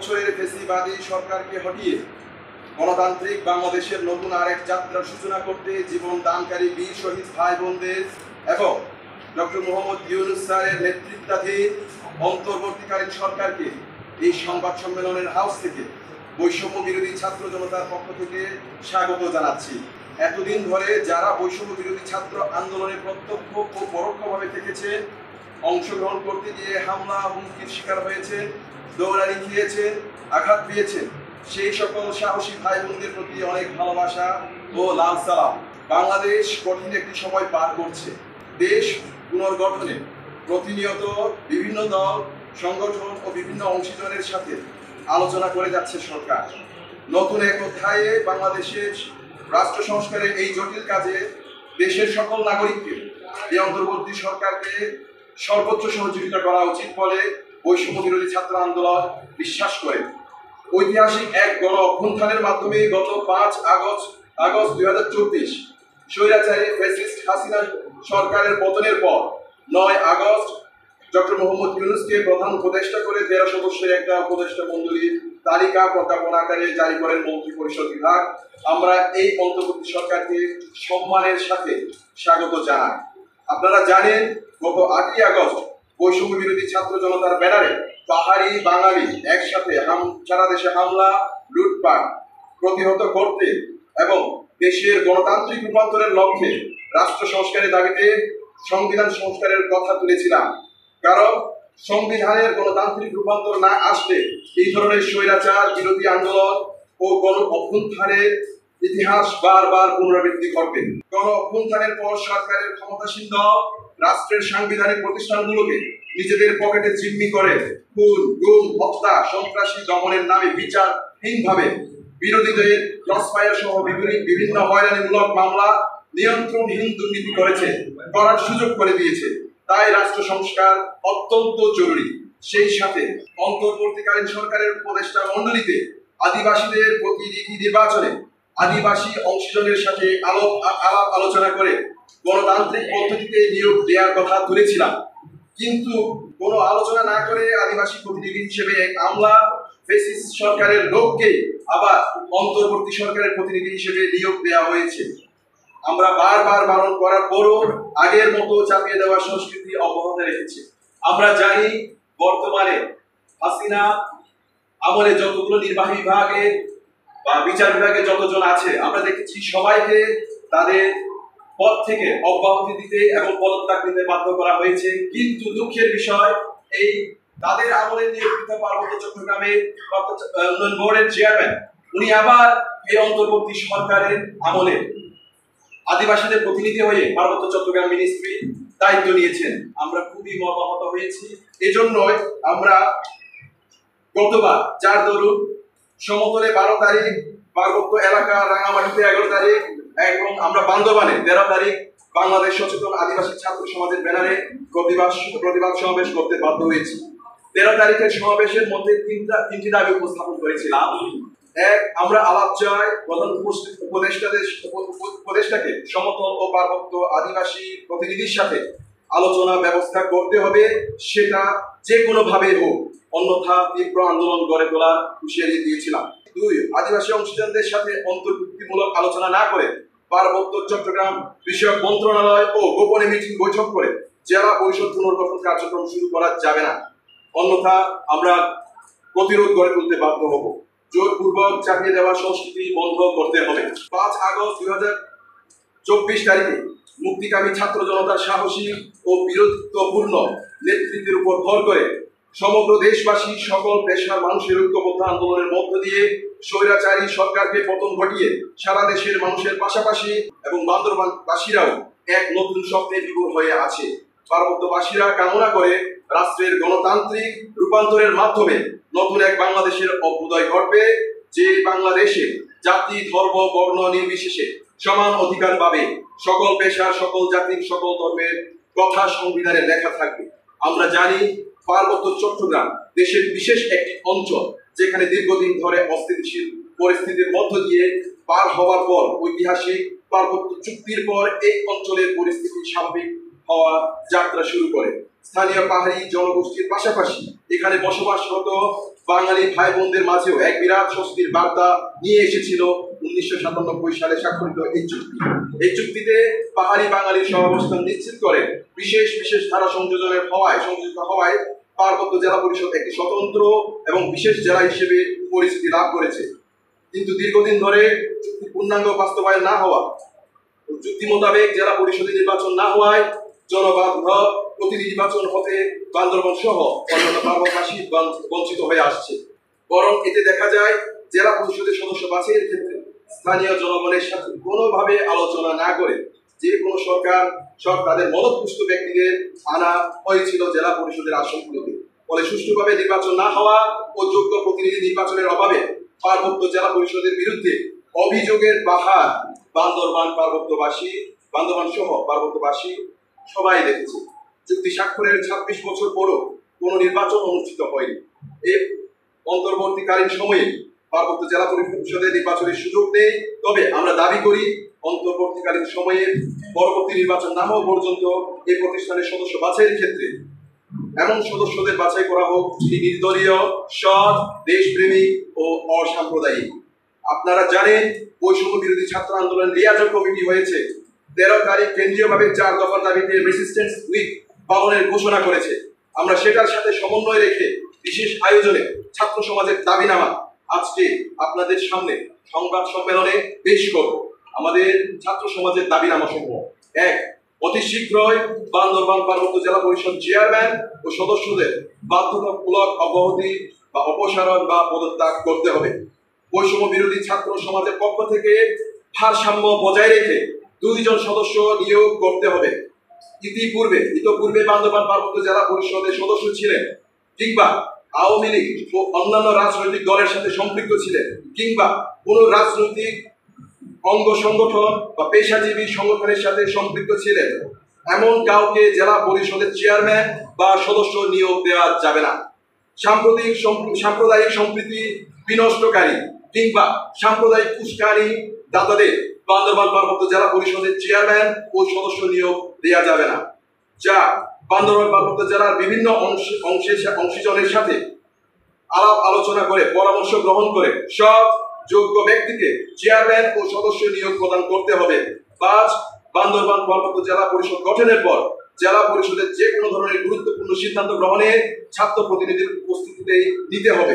বছরের ফ্যাসিবাদী সরকারকে হটিয়ে গণতান্ত্রিক বাংলাদেশের নতুন আরেক যাত্রার সূচনা করতে জীবন দানকারী বীর শহীদ ভাই বোনদের এবং ডক্টর মোহাম্মদ ইউনূস স্যারের নেতৃত্বাধীন অন্তর্বর্তীকালীন সরকারকে এই সংবাদ সম্মেলনের হাউস থেকে বৈষম্য বিরোধী ছাত্র জনতার পক্ষ থেকে স্বাগত জানাচ্ছি। এতদিন ধরে যারা বৈষম্য বিরোধী ছাত্র আন্দোলনে প্রত্যক্ষ ও পরোক্ষভাবে থেকেছেন, অংশগ্রহণ করতে গিয়ে হামলা হুমকির শিকার হয়েছেন, দৌড়ানি খেয়েছেন, আঘাত পেয়েছেন, সেই সকল সাহসী ভাই বোনদের প্রতি অনেক ভালোবাসা ও লাল সালাম। বাংলাদেশ কঠিন একটি সময় পার করছে। দেশ পুনর্গঠনে প্রতিনিয়ত বিভিন্ন দল, সংগঠন ও বিভিন্ন অংশীজনের সাথে আলোচনা করে যাচ্ছে সরকার। নতুন এক অধ্যায়ে বাংলাদেশের রাষ্ট্র সংস্কারের এই জটিল কাজে দেশের সকল নাগরিককে এই অন্তর্বর্তী সরকারকে সর্বোচ্চ সহযোগিতা করা উচিত বলে বৈষম্য বিরোধী ছাত্র আন্দোলন বিশ্বাস করে। ঐতিহাসিক এক গণ অভ্যুত্থানের মাধ্যমে গত 5 আগস্ট 2024 স্বৈরাচারী ফ্যাসিস্ট হাসিনা সরকারের পতনের পর 9 আগস্ট ডক্টর মোহাম্মদ ইউনূসকে প্রধান উপদেষ্টা করে 13 সদস্যের একটা উপদেষ্টা মণ্ডলীর তালিকা প্রজ্ঞাপন আকারে জারি করেন মন্ত্রিপরিষদ বিভাগ। আমরা এই অন্তর্বর্তী সরকারকে সম্মানের সাথে স্বাগত জানাই। আপনারা জানেন, গত 8 আগস্ট বৈষম্য বিরোধী ছাত্র জনতার ব্যানারে পাহাড়ি বাঙালি একসাথে সারা দেশে হামলা, লুটপাট প্রতিহত করতে এবং দেশের গণতান্ত্রিক রূপান্তরের লক্ষ্যে রাষ্ট্র সংস্কারের দাবিতে সংবিধান সংস্কারের কথা তুলেছিলাম। কারণ সংবিধানের গণতান্ত্রিক রূপান্তর না আসলে এই ধরনের স্বৈরাচার বিরোধী আন্দোলন ও গণ অভ্যুত্থানের ইতিহাস বারবার পুনরাবৃত্তি ঘটবে। গণ অভ্যুত্থানের পর সরকারের ক্ষমতাসীন দল রাষ্ট্রের সাংবিধানিক প্রতিষ্ঠানগুলোকে নিজেদের পকেটে জিম্মি করে খুন, গুম, হত্যা, সন্ত্রাসী দমনের নামে বিচারহীনভাবে বিরোধীদের ক্রসফায়ার সহ বিভিন্ন হয়রানিমূলক মামলা নিয়ন্ত্রণহীন দুর্নীতি করার সুযোগ করে দিয়েছে। তাই রাষ্ট্র সংস্কার অত্যন্ত জরুরি। সেই সাথে অন্তর্বর্তীকালীন সরকারের উপদেষ্টা মণ্ডলীতে আদিবাসীদের প্রতিনিধি নির্বাচনে আদিবাসী অংশীজনের সাথে আলাপ আলোচনা করে গণতান্ত্রিক পদ্ধতিতে নিয়োগ দেওয়ার কথা তুলেছিলাম, কিন্তু কোনো আলোচনা না করে আদিবাসী প্রতিনিধি হিসেবে এক আমলা ফ্যাসিস্ট সরকারের লোককে আবার অন্তর্বর্তী সরকারের প্রতিনিধি হিসেবে নিয়োগ দেওয়া হয়েছে। আমরা বারবার বারণ করার পরও আগের মতো চাপিয়ে দেওয়ার সংস্কৃতি অব্যাহত রেখেছে। আমরা জানি, বর্তমানে হাসিনা আমলে যতগুলো নির্বাহী বিভাগে বা বিচার বিভাগে যতজন আছে, আমরা দেখেছি সবাইকে তাদের পদ থেকে অব্যাহতি দিতে এবং পদত্যাগ নিতে বাধ্য করা হয়েছে। কিন্তু দুঃখের বিষয়, এই তাদের আমলে নিয়োজিত পার্বত্য চট্টগ্রামের উন্নয়ন বোর্ডের চেয়ারম্যান উনি আবার এই অন্তর্বর্তী সরকারের আমলে আদিবাসীদের প্রতিনিধি হয়ে পার্বত্য চট্টগ্রাম মিনিস্ট্রি দায়িত্ব নিয়েছেন। আমরা খুবই মর্মাহত হয়েছি। এজন্যই আমরা গতবার 4 দরুন সমতলে 12 তারিখ, পার্বত্য এলাকা রাঙামাটিতে 11 তারিখ এবং আমরা বান্দরবানে 13 তারিখ বাংলাদেশ সচেতন আদিবাসী ছাত্র সমাজের ব্যানারে প্রতিবাদ সমাবেশ করতে বাধ্য হয়েছি। 13 তারিখের সমাবেশের মধ্যে তিনটি দাবি উপস্থাপন করেছিলাম। এক, আমরা আলাপ চাই প্রধান উপদেষ্টাকে সমতল ও পার্বত্য আদিবাসী প্রতিনিধির সাথে আলোচনা ব্যবস্থা করতে হবে, সেটা যে কোনো ভাবে হোক, অন্যথা তীব্র আন্দোলন গড়ে তোলার হুঁশিয়ারি দিয়েছিলাম। 2, আদিবাসী অংশীজনদের সাথে অন্তর্ভুক্তিমূলক আলোচনা না করে পার্বত্য চট্টগ্রাম বিষয়ক মন্ত্রণালয় ও গোপনে মিটিং বৈঠক করে জেলা পরিষদ পুনর্গঠন কার্যক্রম শুরু করা যাবে না, অন্যথা আমরা প্রতিরোধ গড়ে তুলতে বাধ্য হব। জোরপূর্বক চাপিয়ে দেওয়া সংস্কৃতি বন্ধ করতে হবে। 5 আগস্ট 2024 তারিখে মুক্তিকামী ছাত্র জনতার সাহসী ও বীরত্বপূর্ণ নেতৃত্বের উপর ভর করে সমগ্র দেশবাসী সকল পেশার মানুষের ঐক্যবদ্ধ আন্দোলনের মধ্য দিয়ে স্বৈরাচারী সরকারকে পতন ঘটিয়ে সারা দেশের মানুষের পাশাপাশি এবং বান্দরবানবাসীরাও এক নতুন স্বপ্নে বিভোর হয়ে আছে। পার্বত্যবাসীরা কামনা করে রাষ্ট্রের গণতান্ত্রিক রূপান্তরের মাধ্যমে নতুন এক বাংলাদেশের অভ্যুদয় ঘটবে, যে বাংলাদেশে জাতি, ধর্ম, বর্ণ নির্বিশেষে সমান অধিকার পাবে। সকল পেশার, সকল জাতির, সকল ধর্মের কথা সংবিধানে লেখা থাকবে। আমরা জানি, পার্বত্য চট্টগ্রাম দেশের বিশেষ একটি অঞ্চল, যেখানে দীর্ঘদিন ধরে অস্থিতিশীল পরিস্থিতির মধ্য দিয়ে পার হওয়ার পর ঐতিহাসিক পার্বত্য চুক্তির পর এই অঞ্চলের পরিস্থিতি স্বাভাবিক হওয়া যাত্রা শুরু করে। স্থানীয় পাহাড়ি জনগোষ্ঠীর পাশাপাশি এখানে বসবাসরত বাঙালি ভাই বোনদের মাঝেও এক বিরাট স্বস্তির বার্তা নিয়ে এসেছিল 1997 সালে স্বাক্ষরিত এই চুক্তি। এই চুক্তিতে পাহাড়ি বাঙালির সহাবস্থান নিশ্চিত করে বিশেষ বিশেষ ধারা সংযোজিত হওয়ায় পার্বত্য জেলা পরিষদ একটি স্বতন্ত্র এবং বিশেষ জেলা হিসেবে পরিচিতি লাভ করেছে। কিন্তু দীর্ঘদিন ধরে চুক্তি পূর্ণাঙ্গ বাস্তবায়ন না হওয়া, চুক্তি মোতাবেক জেলা পরিষদে নির্বাচন না হওয়ায় জনবান্ধব প্রতিনিধি নির্বাচন হতে বান্দরবান সহ অন্যান্য পার্বত্যবাসী বঞ্চিত হয়ে আসছে। বরং এতে দেখা যায় জেলা পরিষদের সদস্য বাছাইয়ের ক্ষেত্রে স্থানীয় জনগণের সাথে কোনোভাবে আলোচনা না করে যে কোনো সরকার তাদের মদতপুষ্ট ব্যক্তিদের আনা হয়েছিল জেলা পরিষদের আসনগুলোতে। ফলে সুষ্ঠুভাবে নির্বাচন না হওয়া ও যোগ্য প্রতিনিধি নির্বাচনের অভাবে পার্বত্য জেলা পরিষদের বিরুদ্ধে অভিযোগের পাহাড় বান্দরবান সহ পার্বত্যবাসী সবাই দেখেছে। চুক্তি স্বাক্ষরের 26 বছর পরও কোনো নির্বাচন অনুষ্ঠিত হয়নি। এই অন্তর্বর্তীকালীন সময়ে পার্বত্য জেলা পরিষদের নির্বাচনের সুযোগ নেই। তবে আমরা দাবি করি অন্তর্বর্তীকালীন সময়ে পরবর্তী নির্বাচন না হওয়া পর্যন্ত এই প্রতিষ্ঠানের সদস্য বাছাইয়ের ক্ষেত্রে এমন সদস্যদের বাছাই করা হোক যিনি নির্দলীয়, সৎ, দেশপ্রেমিক ও অসাম্প্রদায়িক। আপনারা জানেন বৈষম্য বিরোধী ছাত্র আন্দোলন লিয়াজোঁ কমিটি হয়েছে 13 তারিখ কেন্দ্রীয়ভাবে 4 দফার দাবিতে রেসিস্ট্যান্স উইক পালনের ঘোষণা করেছে। আমরা সেটার সাথে সমন্বয় রেখে বিশেষ আয়োজনে ছাত্র সমাজের দাবিনামা আজকে আপনাদের সামনে সংবাদ সম্মেলনে পেশ করব। আমাদের ছাত্র সমাজের দাবিনামা সমূহ: 1. অতি শীঘ্রই বান্দরবান পার্বত্য জেলা পরিষদ চেয়ারম্যান ও সদস্যদের বাধ্যতামূলক অব্যাহতি বা অপসারণ বা পদত্যাগ করতে হবে। বৈষম্য বিরোধী ছাত্র সমাজের পক্ষ থেকে ভারসাম্য বজায় রেখে 2 জন সদস্য নিয়োগ করতে হবে। ইতপূর্বে বান্দরবান পার্বত্য জেলা পরিষদের সদস্য ছিলেন কিংবা আওয়ামী লীগ ও অন্যান্য রাজনৈতিক দলের সাথে সম্পৃক্ত ছিলেন কিংবা কোন রাজনৈতিক অঙ্গ সংগঠন বা পেশাজীবী সংগঠনের সাথে সম্পৃক্ত ছিলেন এমন কাউকে জেলা পরিষদের চেয়ারম্যান বা সদস্য নিয়োগ দেওয়া যাবে না। সাম্প্রদায়িক সম্প্রীতি বিনষ্টকারী কিংবা সাম্প্রদায়িক উস্কানি দাতাদের বান্দরবান পার্বত্য জেলা পরিষদের চেয়ারম্যান ও সদস্য নিয়োগ দেওয়া যাবে না। যা বান্দরবান পার্বত্য জেলার বিভিন্ন অংশীজনের সাথে আলাপ আলোচনা করে পরামর্শ গ্রহণ করে সব যোগ্য ব্যক্তিকে চেয়ারম্যান ও সদস্য নিয়োগ প্রদান করতে হবে। 5. বান্দরবান পার্বত্য জেলা পরিষদ গঠনের পর জেলা পরিষদের যে কোনো ধরনের গুরুত্বপূর্ণ সিদ্ধান্ত গ্রহণে ছাত্র প্রতিনিধির উপস্থিতিতে নিতে হবে।